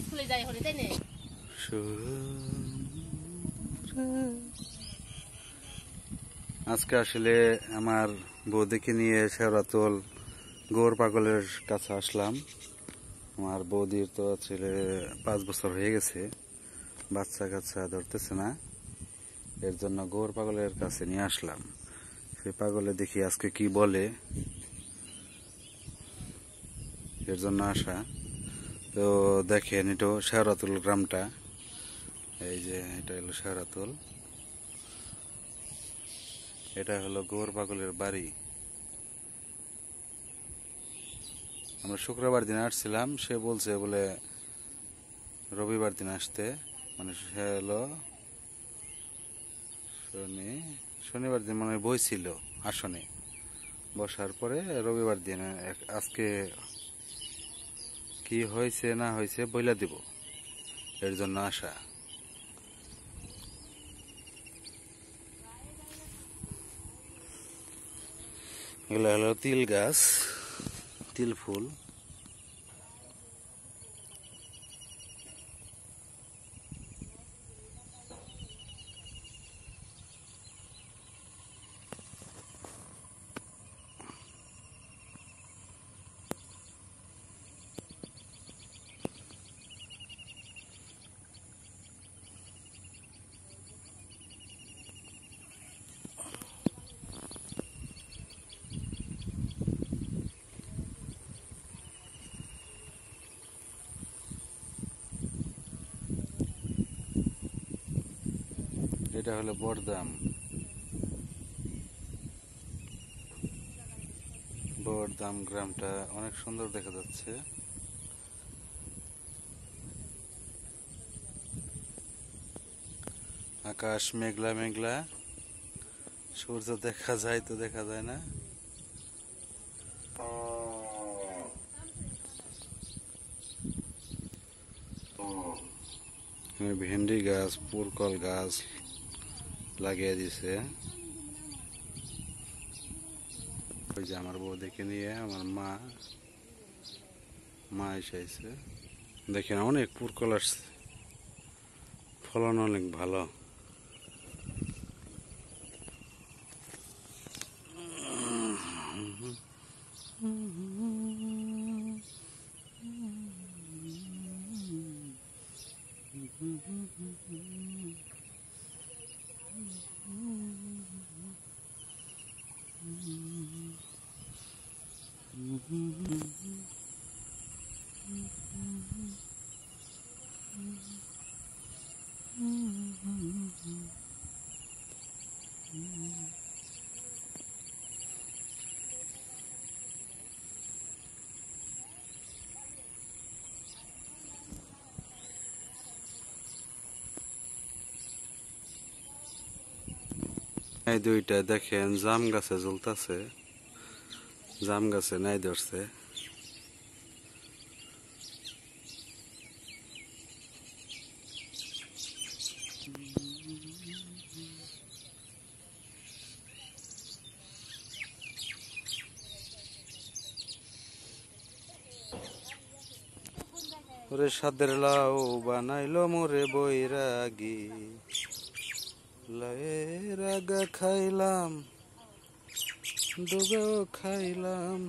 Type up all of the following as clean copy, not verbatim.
স্কুলে যাই হলে তাই না আজকে আসলে আমার বৌদিকে নিয়ে শেওড়াতল গৌর পাগলের কাছে আসলাম। আমার বৌদির তো ছেলে 5 বছর হয়ে গেছে, বাচ্চা কাচ্চা ধরতেছে না, এর জন্য গৌর পাগলের কাছে নিয়ে আসলাম। সে পাগলে দেখি আজকে কি বলে, এর জন্য আসা। তো দেখেন এটা শেওড়াতল গ্রামটা, এই যে এটা হলো শেওড়াতল, এটা হলো গৌর পাগলের বাড়ি। আমরা শুক্রবার দিন আসছিলাম, সে বলছে বলে রবিবার দিন আসতে, মানে সে হলো শনিবার দিন মানে বইছিল আসনে বসার পরে রবিবার দিন আজকে কি হয়েছে না হয়েছে বইলা দিব, এর জন্য আসা। এগুলো হলো তিল গাছ, তিল ফুল। এটা হলো বড়দাম, বড়দাম গ্রামটা অনেক সুন্দর দেখা যাচ্ছে। আকাশ মেঘলা মেঘলা, সূর্য দেখা যায় তো দেখা যায় না। ভেন্ডি গাছ, পুরকল গাছ লাগিয়ে দিছে। ওই যে আমার বউদিকে নিয়ে আমার মা এসেছে, দেখেন অনেক পুরকল আসছে, ফলন অনেক ভালো। এই দুইটা দেখেন জাম গাছে ঝুলতেছে, জাম গাছে নাই ধরছে। ওরে সাদের লাউ বানাইলো মোরে বৈরাগী, লাউয়ের আগা খাইলাম ডুবেও খাইলাম।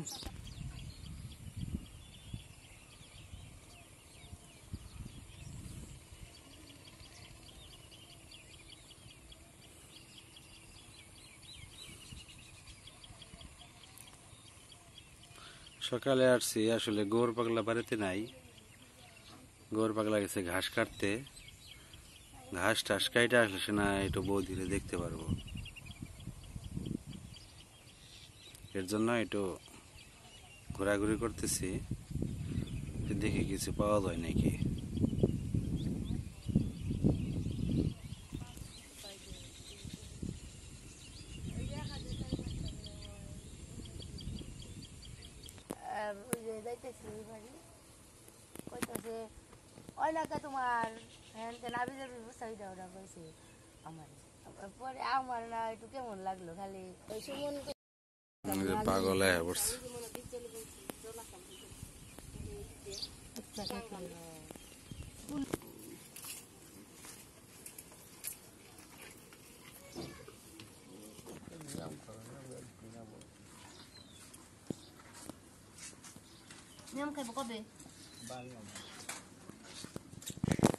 সকালে আসছি, আসলে গৌর পাগলা বাড়িতে নাই, গৌর পাগলা গেছে ঘাস কাটতে। ঘাস টাস কাইটা আসলে সে না একটু বৌদিরে দেখতে পারবো, এর জন্য একটু ঘোরাঘুরি করতেছি, দেখি কিছু পাওয়া যায় নাকি। তোমার আমার পরে আমার না একটু কেমন লাগলো, খালি পাগল হয়ে পড়ছে। বাচ্চা খেতে নিয়ম খাইব কবে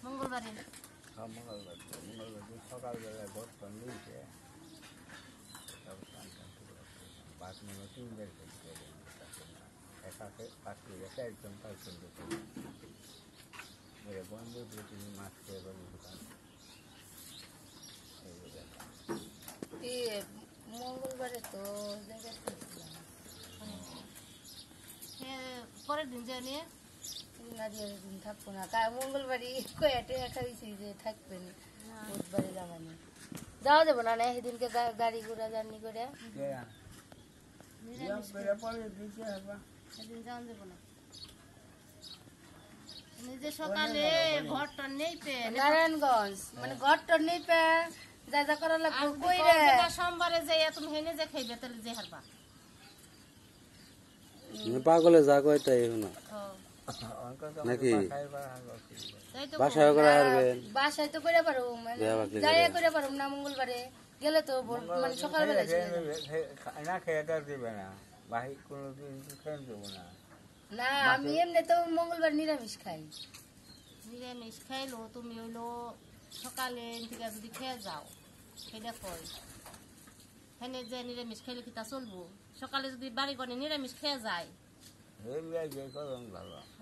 মঙ্গলবারে সকালবেলায় বর্তমান নিয়েছে 5 মিনিট 3 একাকে 5 মিনিট 4জন 5জন বন্ধু তিনি মাছ খেয়ে বলি দোকান মঙ্গলবারে তো পরের দিন যে নিয়ে দিন থাকবো না তার মঙ্গলবারই কয়েটে খাইছি যে থাকবেন বুধবারে যাবানি যাওয়া যাবো না সেদিনকে গাড়ি ঘোড়া জার্নি করে সেদিন যাওয়া যাবো না নিজে সকালে ঘরটা নেই পে নারায়ণগঞ্জ মানে ঘরটা নেই পে যা যা করা লাগবে সোমবারে যাই তুমি হেনে যে খাইবে তাহলে যে হারবা পাগলে যা কয় তাই না নাকি বাসায় করে আসবেন বাসায় তো করে পারো মানে যাই করে পারো না মঙ্গলবারে গেলে তো মানে সকালবেলা না খেয়ে দিবে না বাহি কোনোদিন খেয়ে দেবো না না আমি এমনি তো মঙ্গলবার নিরামিষ খাই নিরামিষ খাইলো তুমি হইলো সকালে থেকে যদি খেয়ে যাও সেটা কই হেনে যে নিরামিষ খাইলে কি তা চলবো সকালে যদি বাড়ি করে নিরামিষ খেয়ে যায়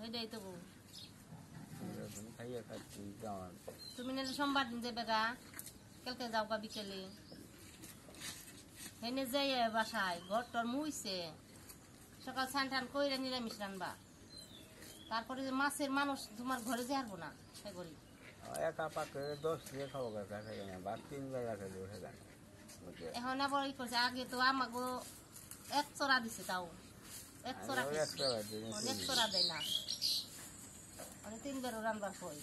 সেটাই তো তুমি নিলে সোমবার দিন যাবে গা কালকে যাও গা বিকেলে হেনে যাই বাসায় ঘর টর মুইছে সকাল স্নান টান কইরা নিরামিষ রানবা তারপরে যে মাছের মানুষ তোমার ঘরে যে হারবো না সে করি একা পাকে 10 দিয়ে খাবো বা 3 বেলা খেলে উঠে যান এখন আবার ই করছে আগে তো আমাকে 1 চড়া দিছে তাও 1 চড়া এক চড়া দেয় না মানে 3 বার রান্নার কই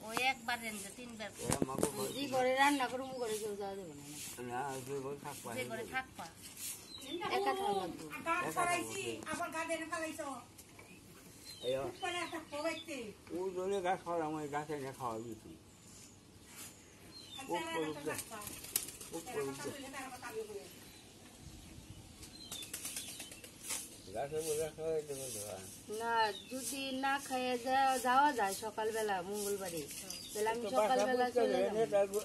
ওই একবার রেঞ্জে 3 বার জি করে রান্না করে মু করে কেউ যাওয়া যাবে না যে করে থাকবা একা খাওয়া লাগবে আবার গার্ডেনে ফেলাইছো উপরে একটা পড়াইতে ও জলে গাছ খাওয়া আমার গাছে না খাওয়া দিছি না যদি না খাইয়ে যাওয়া যায় সকালবেলা মঙ্গলবারে তাহলে আমি সকালবেলা চলে যাবো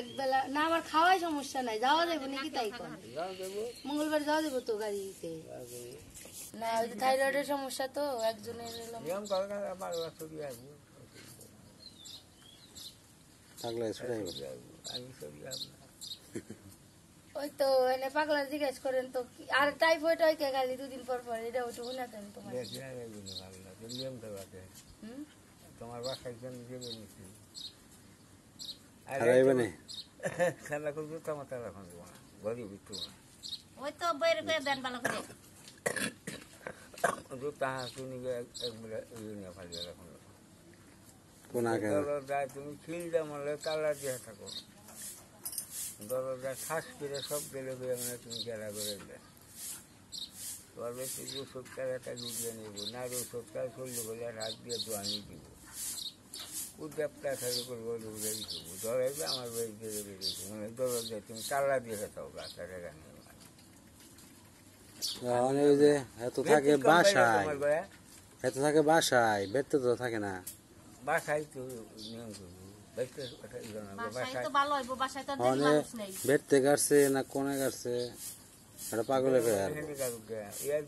একবেলা না আমার খাওয়াই সমস্যা নাই যাওয়া যাবো নাকি তাই কোন মঙ্গলবার যাওয়া যাবো তো গাড়িতে না ওই থাইরয়েডের সমস্যা তো একজনের ওই তো এনে পাগলা জিজ্ঞেস করেন তো আর টাইফয়েড হয় কে খালি 2 দিন পর পর এটা ওটা উনা দেন তোমার তোমার বাসায় জন্য দেবে নিছি খেলা করবো তোমার এখন গরিব একটু ওই তো বের করে দেন ভালো করে জুতা শুনি একবারে নিয়ে ফেলে এখন তুমি খিলটা মরলে তালা দিয়ে থাকো দরজা ঠাস করে সব গেলে মানে তুমি গেলা করে দেয় তোমার বেশি ওষুধ একটা ডুবিয়ে নেব না ওষুধ চললে বলে হাত দিয়ে দোয়ানি দিব উদ্যাপটা থাকে করবো ডুবে দিব দরাইবে আমার বাড়ি দিয়ে বেরিয়েছি মানে দরজা তুমি তালা দিয়ে থাকো গাছটা থাকে বাসায় এত থাকে বাসায় বেড়তে তো থাকে না বাসায় তো নিয়ম করবো বেড়তে গাড়ছে না কোনে গাড়ছে এটা পাগলে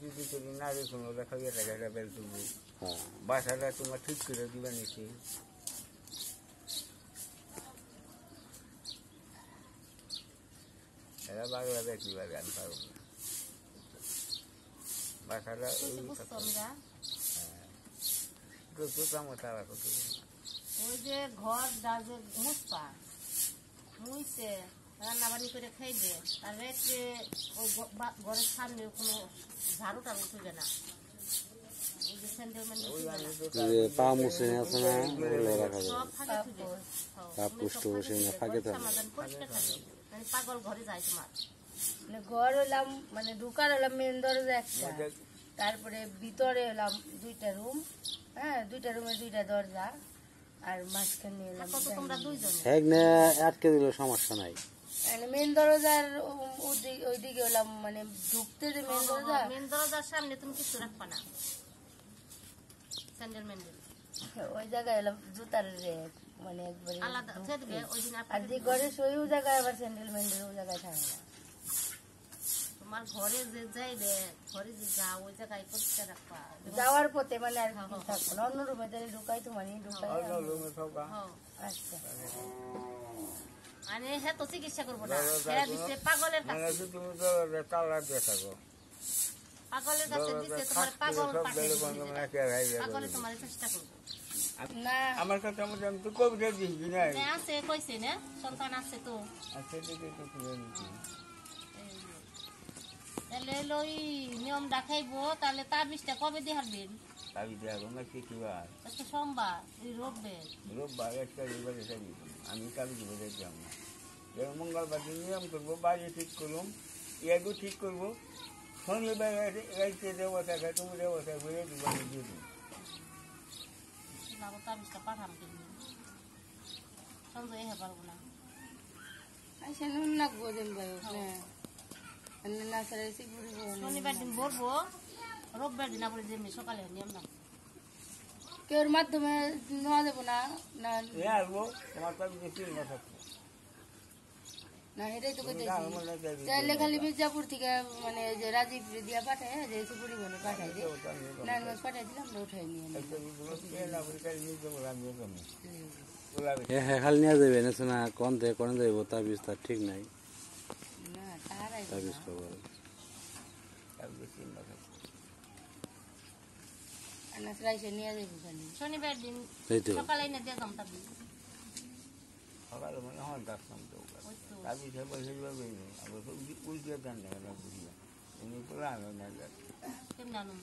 যদি তুমি না দেখুন দেখা বেল তুলবো বাসাটা তোমার ঠিক করে দিবে নাকি এরা বাংলা দেখি বা গান পারব না বাসাটা ওই যে ঘর ডাজে মুসপা মুইছে রান্না বান্নি করে খাইবে আর রেখে ওই ঘরের সামনে কোনো ঝাড়ু টাড়ু তুলে না পা মুছে আছে না রাখা যাবে পাগল ঘরে যায় তোমার মানে ঘর হলাম মানে ঢুকার হলাম মেন দরজা একটা, তারপরে ভিতরে হলাম 2টা রুম, হ্যাঁ 2টা রুমে 2টা দরজা, আর মাঝখানে হলাম তোমরা দুইজন হ্যাঁ না আটকে দিলে সমস্যা নাই। মানে মেন দরজার ওইদিকে হলাম মানে ঢুকতে যে মেন দরজা, মেন দরজার সামনে তুমি কিছু রাখবা না, স্যান্ডেল ম্যান্ডেল ওই জায়গায় হলাম জুতার রেক, মানে একবারে আলাদা থুয়ে দিবে। ওই দিন আর যে ঘরে শোই ও জায়গায় আবার স্যান্ডেল ম্যান্ডেল ও জায়গায় থাকে না। তোমার ঘরে যে যাইবে, ঘরে যে যাও ওই জায়গায় পরিষ্কার রাখবা। যাওয়ার পথে মানে আর কি থাকবো না, অন্য রুমে তাহলে ঢুকাই তো মানে ঢুকাই অন্য রুমে থাকা হ্যাঁ আচ্ছা। মানে হ্যাঁ তো চিকিৎসা করবো না, হ্যাঁ দিচ্ছে পাগলের মানে কাছে, তুমি দরজা তালা দিয়ে থাকো, পাগলের কাছে দিচ্ছে তোমার পাগল পাঠিয়ে দিচ্ছে, পাগলে তোমার চেষ্টা করবো। না আমার কাছে আমি তো কবিতা দিচ্ছি না, হ্যাঁ আছে কইছে না সন্তান আছে তো, আচ্ছা দিদি তো তুলে নিচ্ছি। তাহলে ওই নিয়ম দেখাইবো, তাহলে তার বিষটা কবে দিয়ে হারবেন? আমি দেখো না কিবার আজকে সোমবার, এই রোববার, রোববার একটা রবিবারে যাবি, আমি কালি দিব দেখলাম না। যেমন মঙ্গলবার দিন নিয়ম করবো, বাড়ি ঠিক করলাম, ইয়াগও ঠিক করবো, শনিবার রাইতে দেওয়া থাকে, তুমি দেওয়া থাকে বলে দিব, আমি দিয়ে দিই। না তার বিষটা পাঠাম কিন্তু সঞ্জয় হয়ে পারবো না। আইসা নুন লাগবো দিন ভাই না স্যার এসে ঘুরবো শনিবার দিন ভরবো, রোববার দিন আবার যেমনি সকালে নিয়ম না। কেউর মাধ্যমে নেওয়া যাবো না, না এ আসবো তোমার কাছে বেশি না থাকবো, না এটাই তো কইতেছি। চাইলে খালি মির্জাপুর থেকে মানে যে রাজীব দিয়া পাঠায়, যে এসে পরিবহনে পাঠায় যে নারায়ণগঞ্জ পাঠাই দিলাম, আমরা উঠাই নিয়ে হ্যাঁ খালি নিয়ে যাবে না শোনা কোন থেকে কোন যাইব তার বিষ তার ঠিক নাই, না তারাই তার বিষ খবর না রাইসে নিয়ে যাবো খালি। শনিবার দিন এই তো সকালে এনে দিয়ে যাম তাবি, সকালে মানে হয় ডাকতাম তো ওই তো আমি সে বসে যাবে আবার উল্টে দেন না বুঝলাম উনি করে আনো না কেমন আনুন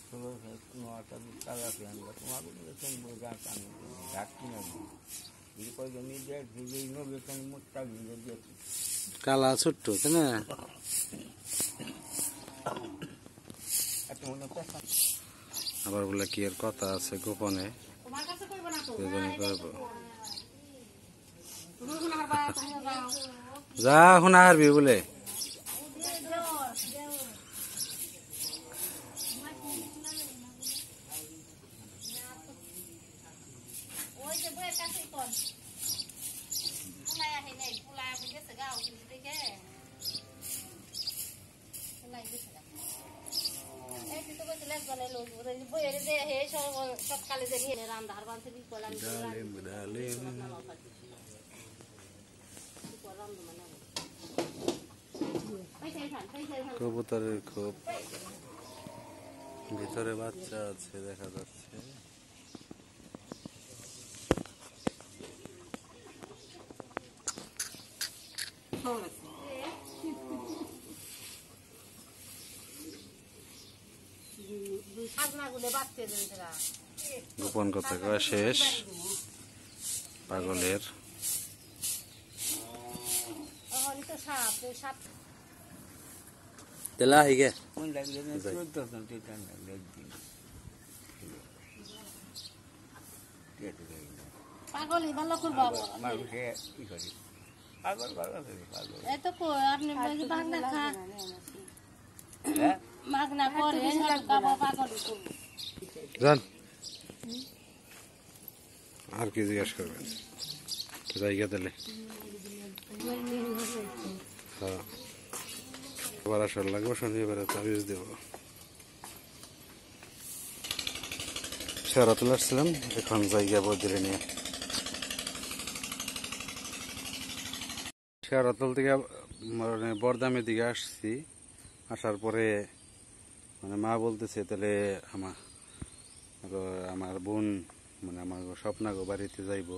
ষোলো নটা তারা আনবো তোমার গাছ আনো ডাকছি না যদি কয়েকজন দেখছি যে নবী এখানে মুখটা ভিজে দিয়েছি কালা ছোট্ট তাই না? এত মনে পেশা আবার বলে কি এর কথা আছে গোপনে তোমার কাছে কইব না তো, সেজন্য করবো। তুমি কোন হারবা তুমি যাও। যা এখন আরবি বলে ওই যে বইয়ের কাছেই কোন পুলাই আহে নাই, পুলাই আহে গেছে গাও কিন্তু দেখে পুলাই গেছে গা। এই তো কইতে লাগ গলে লোক ওই বইয়ের যে হে সকালে যে নিয়ে রান্না হারবান থেকে কলাম কবুতরের খুব ভিতরে বাচ্চা আছে দেখা যাচ্ছে। গোপন কথা কওয়া শেষ পাগলের। তেলা হিগে কোন লাগলে না চলতো না তুই লাগলে একদিন পাগলই ভালো করবো মানুষে কি করি পাগল ভালো করি পাগল এত আপনি মাগনা খা হ্যাঁ মাগনা করে বাবা পাগল জান আর কি জিজ্ঞাসা করবেন জায়গা দিলে হ্যাঁ আবার আসার লাগবে শনিবারে তাবিজ দেব। সেরা তুলে আসছিলাম এখন জায়গা বদলে নিয়ে শেরাতল থেকে মানে বরদামের দিকে আসছি। আসার পরে মানে মা বলতেছে তাহলে আমার বোন মানে আমার স্বপ্নাগো বাড়িতে যাইব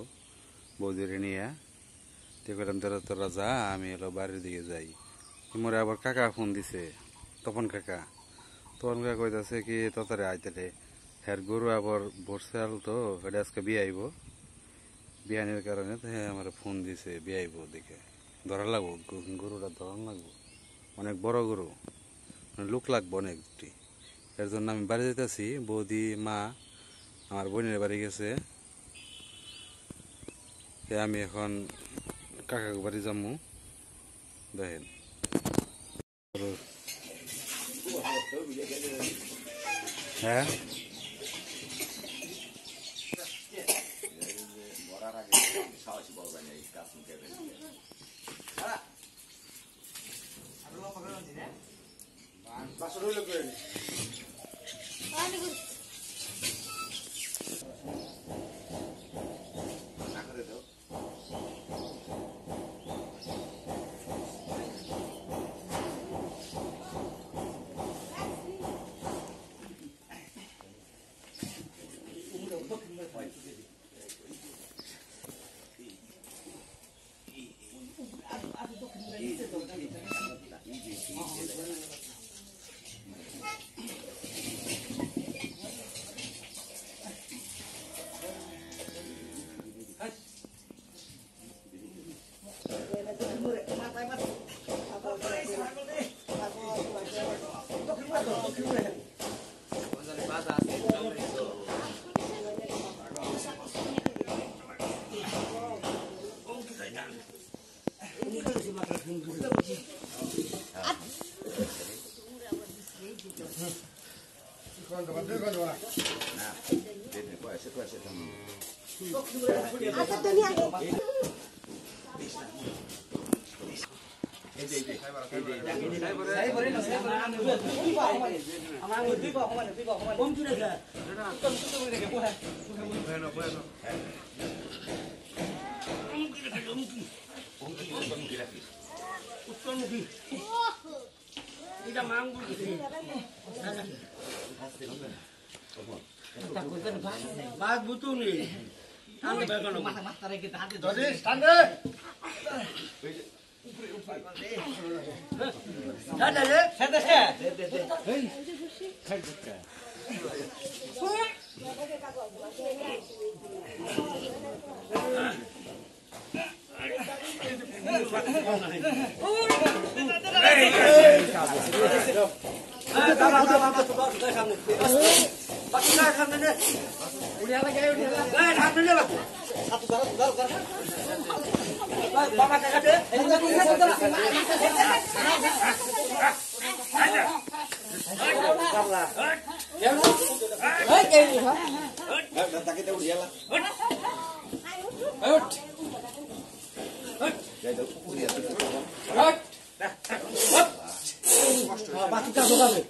বৌদিরে নিয়ে, তো বললাম তোরা যা আমি এলো বাড়ির দিকে যাই। মোরে আবার কাকা ফোন দিছে তপন কাকা কইতাছে কি তাড়াতাড়ি আইতেলে হ্যার গরু আবার ভরসাল তো এটা আজকে বিয়ে আইব, বিয়ানের কারণে তো হ্যাঁ আমার ফোন দিছে বিয়ে আইব দেখে ধরা লাগবো গরুটা ধরা লাগবো। অনেক বড় গরু, লোক লাগবে অনেকটি। এর জন্য আমি বাড়ি যেতেছি। বৌদি মা আমার বোনের বাড়ি গেছে, আমি এখন কাকা বাড়ি যাবো। দেখেন হ্যাঁ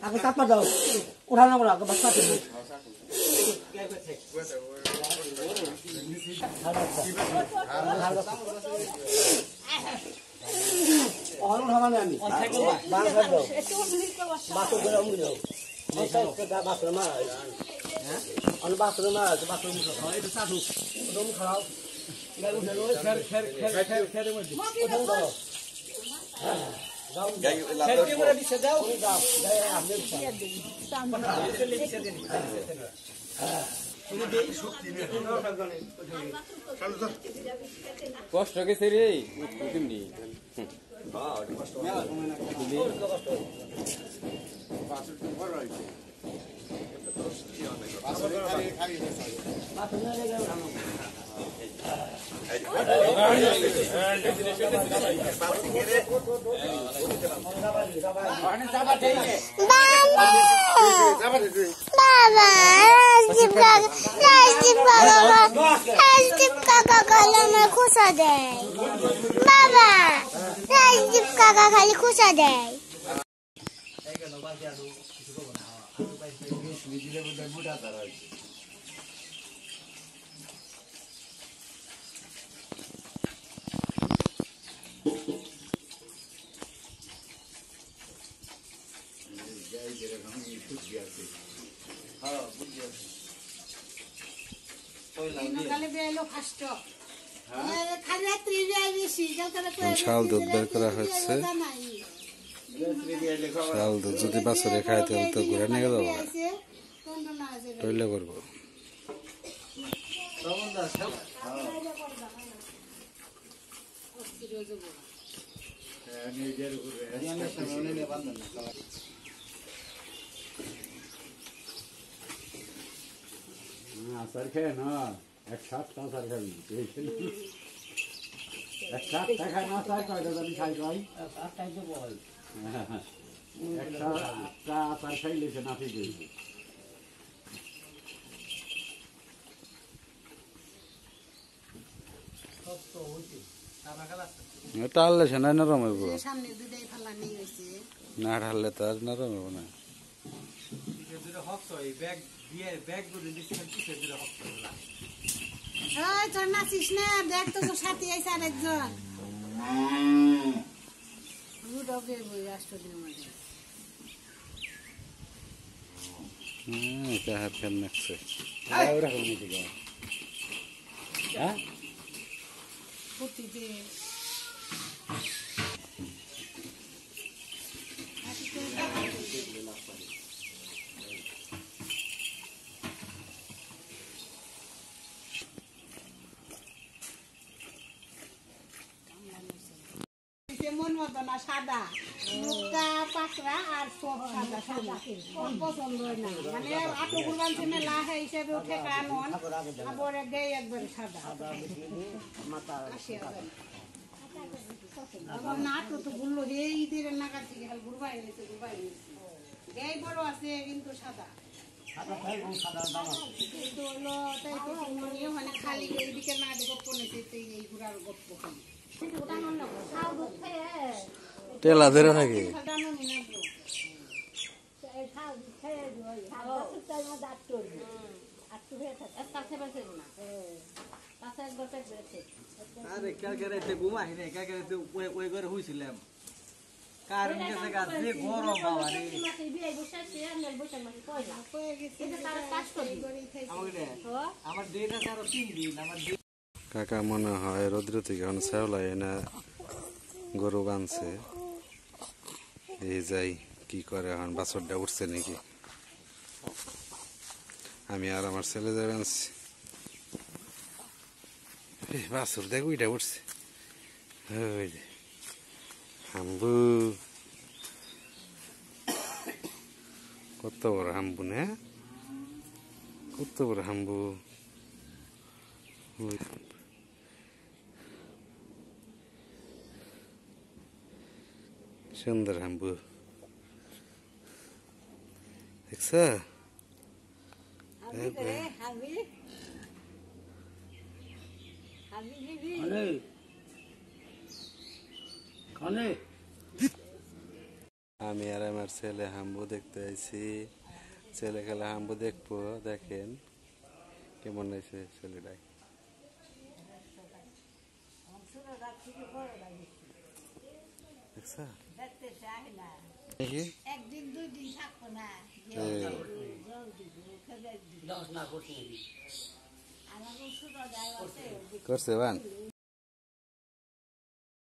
aku tapa daw udah na wala ka basta din orang hamane ami bang sado baso garam gilo masa ka baso ma on baso ma baso mu ka itu satu dom kharao ngai udah lo kher mo di udah daw Jadi mana bisa jauh? Daya ambil. কষ্ট গেছে রে কেমনি Rajdip kaka kaleme kusa dey. Baba, Rajdip kaka kali kusa dey. শাল দুধ বের করা হচ্ছে। শাল দুধ যদি বাছরে খায় তাহলে তো ঘুরে নিয়ে যাবো, টইলে করবো। আচার খেয়ে না এক সাত আচার খাবি এক সাত খাই না চাই কয়টা জানি খাই কয় একটা আচার খাইলে সে নাফি করবে টাললে সে নাই নরম হইব না ঢাললে তো আর নরম হইব না নাচিস না দেখ তো তোর সাথে আইসে আরেকজন কাহার খেল নাকছে মন মতো না সাদা মুখটা পাকড়া আর সব সাদা সাদা কোন পছন্দ হয় না মানে আটো কুরবান থেকে লাহে হিসেবে উঠে কানন আবার দেই একবার সাদা মাথা আসে আবার না আটো তো বললো হে ঈদের নাগাদ থেকে হাল গুরবাই নিতে দেই বড় আছে কিন্তু সাদা সাদা তাই সাদা দাম তো হলো তাই তো মনে মানে খালি এইদিকে না দেব পনেতে এই গুড়ার গপ্প খালি টেলা ধরে থাকে আরে ক্যালকাটাতে ঘুমাই রে ক্যালকাটাতে ওই করে হইছিলাম কারণ গেছে গাছে গরম বাবা রে আমার ডেট আছে আরো 3 দিন আমার কাকা মনে হয় রৌদ্র থেকে এখন শ্যাওলাই না গরু বানছে এই যাই কি করে এখন বাছরটা উঠছে নাকি আমি আর আমার ছেলে যাবে আনছি বাছর দেখ ওইটা উঠছে ওই যে হাম্বু কত বড় হাম্বু না কত বড় হাম্বু সুন্দর হাম্বু দেখছ আমি আর আমার ছেলে হাম্বু দেখতে আইছি ছেলে খেলে হাম্বু দেখবো দেখেন কেমন হয়েছে ছেলেটাই একদিন 2 দিন থাকবো না করছে বান